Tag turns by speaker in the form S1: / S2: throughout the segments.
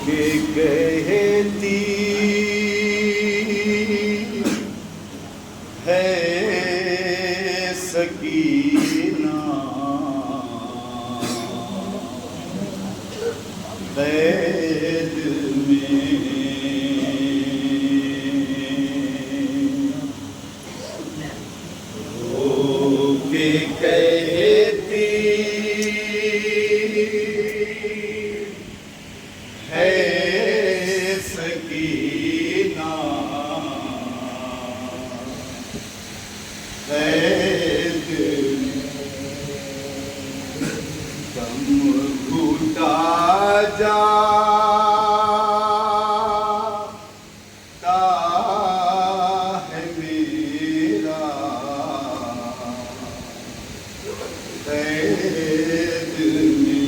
S1: के कहती है सकीना कैद में रो के कहती है सकीना कैद दम घुटा जाता है मेरा कैद में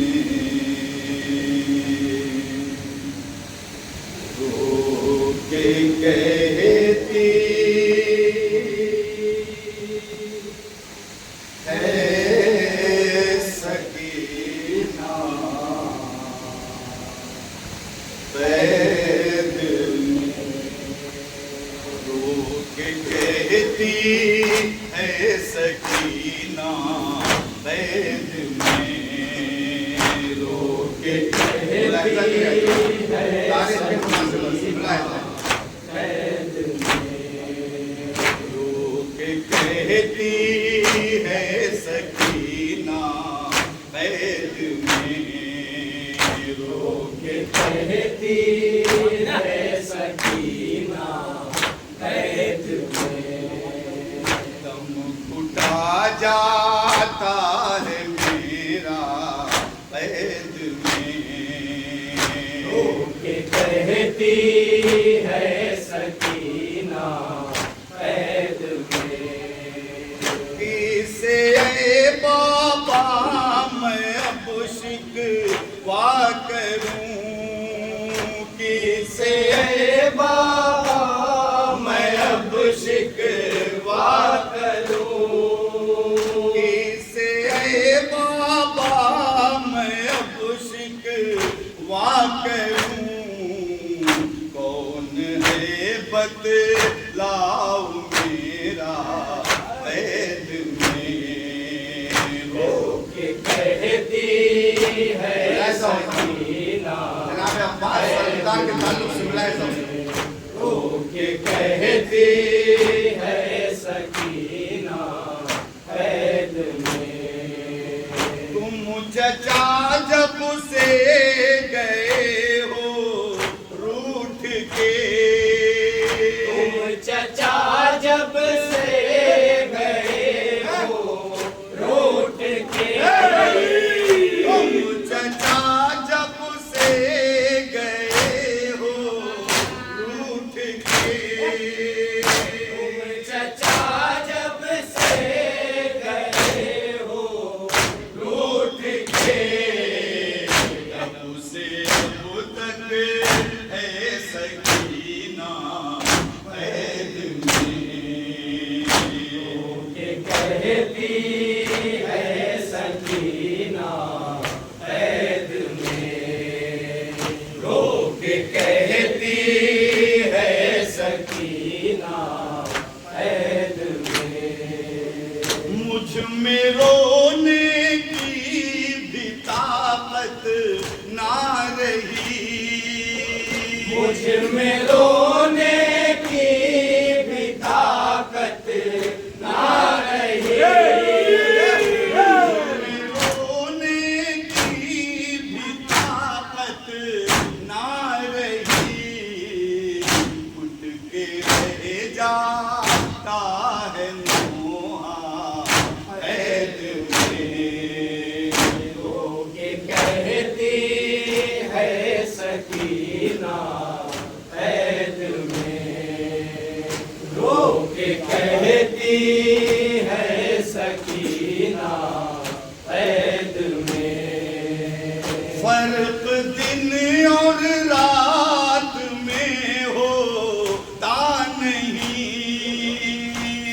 S1: रो के कहती है सकीना कैद में रो के कहती है सकीना कैद में रो के कहती है रो के कहती है सकीना कैद में रो के
S2: कहती है सकीना कैद में
S1: दम घुटा जाता है मेरा कैद में
S2: रो के कहती है सकीना कैद में
S1: किसे बाबा मैं अब शिकवा करूं किसे
S2: बाबा मैं अब शिकवा करूं
S1: किसे बाबा मैं अब शिकवा करूं कौन है बतलाओ मेरा कैद में रो
S2: के कहती है सकीना रो के कहती है सकीना कैद में
S1: तुम चचा जब से गए हो रूठ के
S2: तुम चचा जब से गए हो रूठ के
S1: तुम चचा जब से गए हो रूठ के
S2: तुम चचा जब से गए हो रूठ के
S1: तब से अब तक है सकीना कैद में
S2: के कहती है सकीना कैद में रो के कहती है सकीना कैद में
S1: मुझ में रोने की भी ताकत ना रही
S2: मुझ में रोने की भी ताकत ना रही
S1: रोने की भी ताकत ना रही उठ के रह जाता है नोहा कैद में
S2: रो के कहती है सकीना कैद में रो के कहती है सकीना कैद में
S1: फर्क दिन और रात में होता नहीं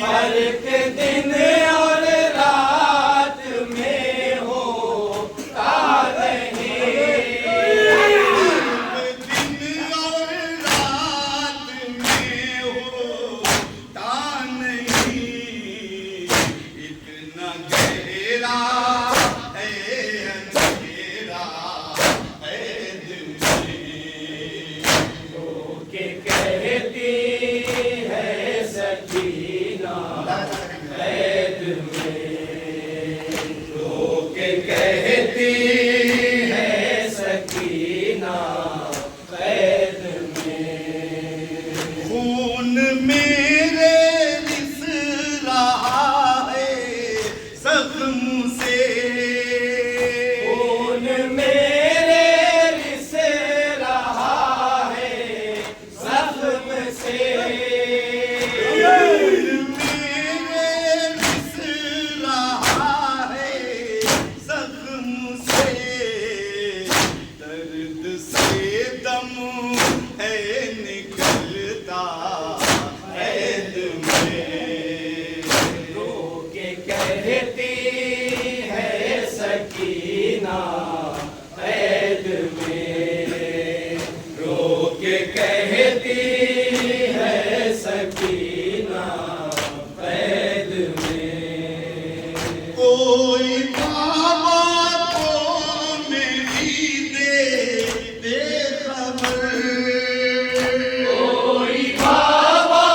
S2: फर्क दिन और रात में होता नहीं कहती है सकीना कैद में, रो के कहती है सकीना कैद में।
S1: खून मेरे रिस रहा है जख्म से,
S2: खून मेरे रिस रहा है जख्म से,
S1: खून मेरे रिस रहा है जख्म से, दर्द से दम है निकलता कैद में।
S2: रो के कहती है सकीना कैद में, रो के कहती है सकीना कैद में।
S1: कोई बाबा को मेरी दे खबर,
S2: कोई बाबा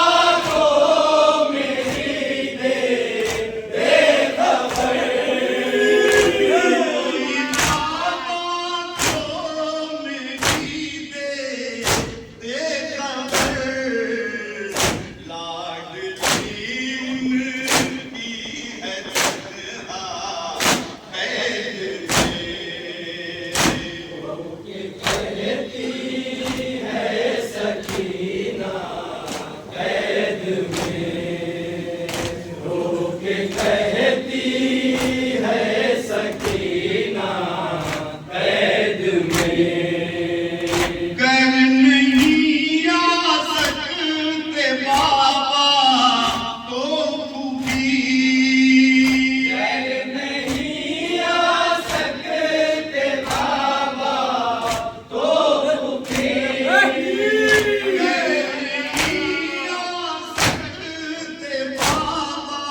S2: को मेरी दे खबर,
S1: कोई बाबा को मेरी दे खबर, लाडली उनकी है तन्हा कैद में।
S2: कहती है सकीना कैद में, रो के कहती है सकीना कैद में।
S1: कर नहीं आ सकते बाबा तो भूखी,
S2: कर नहीं आ सकते बाबा तो भूखे,
S1: कर नहीं आ सकते बाबा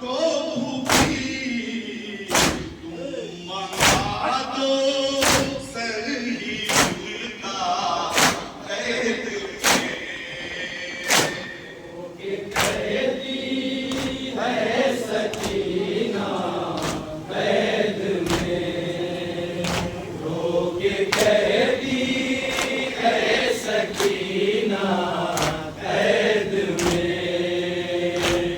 S1: तो भूखी, तुम मंगा दो सर ही उनका कैद में।
S2: कहती है सकीना कैद में, रो के कहती है सकीना कैद में।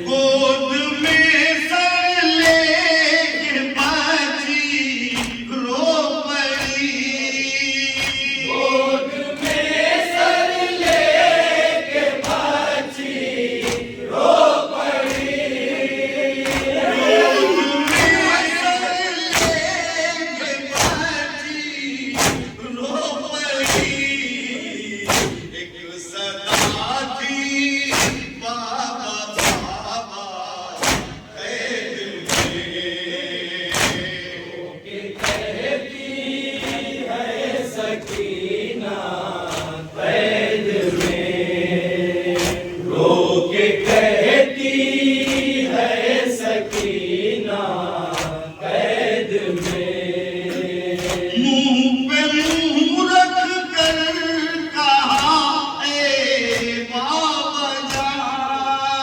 S1: गोद में सर लेके बाजी रो पड़ी,
S2: गोद में सर लेके बाजी रो पड़ी,
S1: गोद में सर लेके बाजी रो पड़ी। एक सदा थी बाबा बाबा कैद में।
S2: कहती है सकीना कैद में, रो के कहती है सकीना कैद में।
S1: मुंह पे मुंह रख कर कहा ए बाबा जान,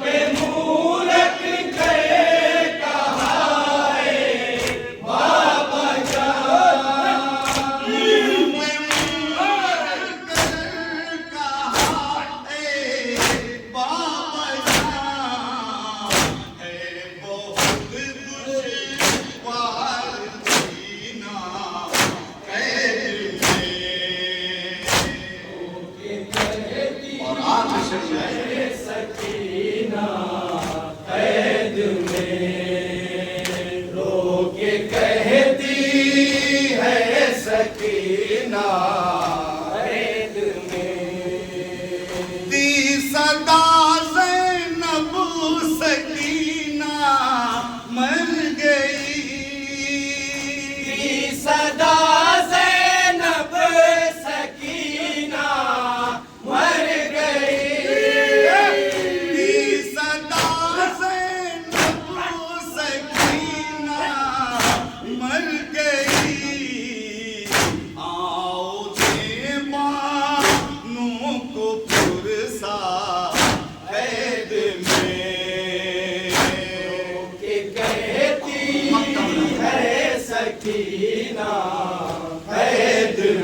S2: पे मुँह रख कर कहा है बाबा जान,
S1: मुंह पे मुंह रख कर कहा ए बाबा जान, है बहुत दुश्वार जीना कैद में। और आखिरी शेर है
S2: सकीना कैद में, रो के कहती है सकीना कैद में।
S1: दी सदा ज़ैनब सकीना मर गई,
S2: सदा ज़ैनब सकीना मर गई,
S1: दी सदा ज़ैनब सकीना मर गई। आओ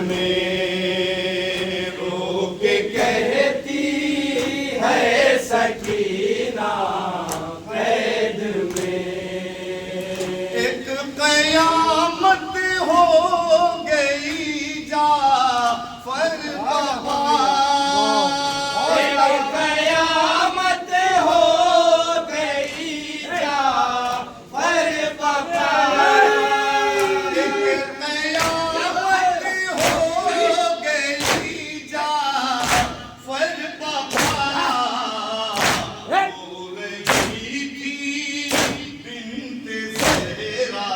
S1: में रो के
S2: कहती है सकीना कैद में।
S1: एक कयामत हो गई जाफर बाबा,
S2: एक कयामत हो गई जाफर बाबा।
S1: एक कयामत हो गई जाफर बाबा, हो रही थी बिन्त सहरा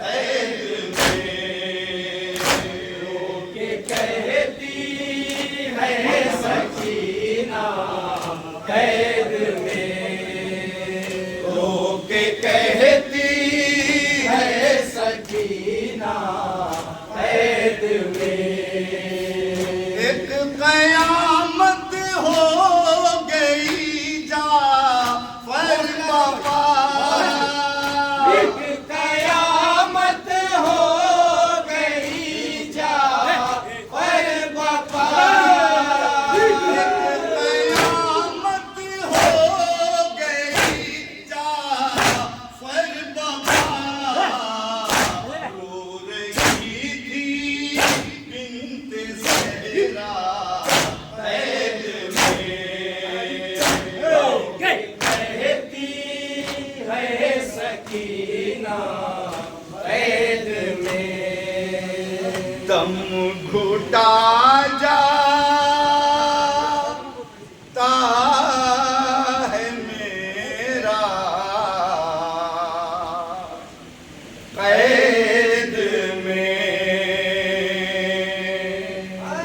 S1: कैद में।
S2: के कहती है सकीना कैद में।
S1: रो के कहती
S2: है सकीना कैद में।
S1: एक कयामत हो गई जाफर बाबा,
S2: एक कयामत हो गई जाफर बाबा।
S1: कयामत हो गई जाफर बाबा, रो रही थी बिन्त सहरा कैद में।
S2: कहती है सकीना कैद में।
S1: दम घुटा